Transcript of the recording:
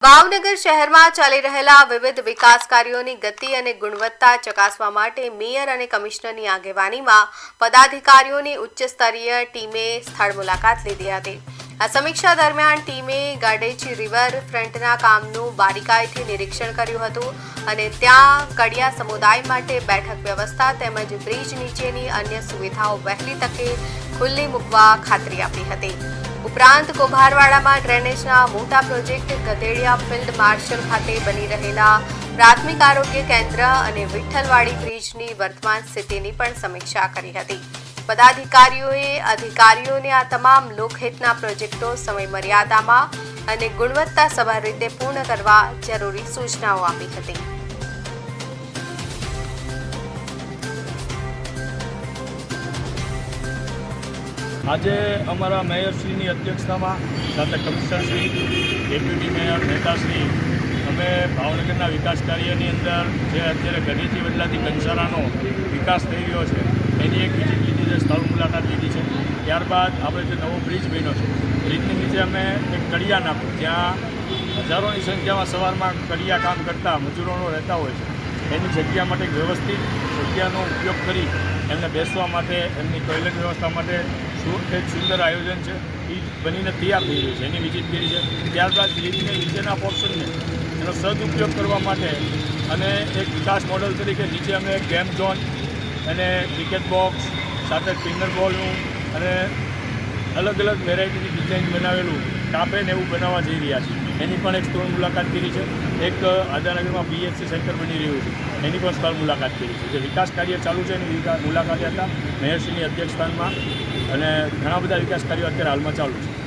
ભાવનગર શહેરમાં ચાલી રહેલા વિવિધ વિકાસ કાર્યોની ગતિ અને ગુણવત્તા ચકાસવા માટે મેયર અને કમિશનરની આગેવાનીમાં પદાધિકારીઓની ઉચ્ચ સ્તરીય ટીમે સ્થળ મુલાકાત લીધી હતી। આ સમીક્ષા દરમિયાન ટીમે ગાડેચી રિવર ફ્રન્ટના કામનું બારીકાઈથી નિરીક્ષણ કર્યું હતું અને ત્યાં કડિયા સમુદાય માટે બેઠક વ્યવસ્થા તેમજ બ્રિજ નીચેની અન્ય સુવિધાઓ વહેલી તકે ખુલ્લી મૂકવા ખાતરી આપી હતી। ઉપરાંત કોભારવાડામાં ડ્રેનેજના મોટા પ્રોજેક્ટ, ગધેડિયા ફિલ્ડ માર્શલ ખાતે બની રહેલા પ્રાથમિક આરોગ્ય કેન્દ્ર અને વિઠ્ઠલવાડી બ્રિજની વર્તમાન સ્થિતિની પણ સમીક્ષા કરી હતી। પદાધિકારીઓએ અધિકારીઓને આ તમામ લોકહિતના પ્રોજેક્ટો સમય મર્યાદામાં અને ગુણવત્તાસભર રીતે પૂર્ણ કરવા જરૂરી સૂચનાઓ આપી હતી। આજે અમારા મેયરશ્રીની અધ્યક્ષતામાં સાથે કમિશનરશ્રી, ડેપ્યુટી મેયર, નેતાશ્રી અમે ભાવનગરના વિકાસ કાર્યની અંદર જે અત્યારે ગઢેથી બદલાથી કંસારાનો વિકાસ થઈ રહ્યો છે એની એક વિઝિટ લીધી છે, સ્થળ મુલાકાત લીધી છે। ત્યારબાદ આપણે જે નવો બ્રિજ બન્યો છે, બ્રિજની નીચે અમે એક કડિયા નાખ્યું, જ્યાં હજારોની સંખ્યામાં સવારમાં કડિયા કામ કરતા મજૂરોનો રહેતા હોય છે, એની જગ્યા માટે વ્યવસ્થિત જગ્યાનો ઉપયોગ કરી એમને બેસવા માટે, એમની ટોયલેટ વ્યવસ્થા માટે એક સુંદર આયોજન છે એ બનીને તૈયાર થઈ રહ્યું છે, એની વિઝિટ કરી છે। ત્યારબાદ બ્રિજને નીચેના પોર્શનને એનો સદુપયોગ કરવા માટે અને એક વિકાસ મોડલ તરીકે નીચે અમે એક ગેમ ઝોન અને ક્રિકેટ બોક્સ સાથે ફિંગર બોલનું અને અલગ અલગ વેરાયટીની ડિઝાઇન બનાવેલું કાપે ને એવું બનાવવા જઈ રહ્યા છીએ, એની પણ એક સ્થળ મુલાકાત કરી છે। એક આદાનગરમાં BHC સેન્ટર બની રહ્યું છે, એની પણ સ્થળ મુલાકાત કરી છે। જે વિકાસ કાર્ય ચાલુ છે એની મુલાકાત હતા મેયરશ્રીની અધ્યક્ષસ્થાનમાં અને ઘણા બધા વિકાસ કાર્યો અત્યારે હાલમાં ચાલુ છે।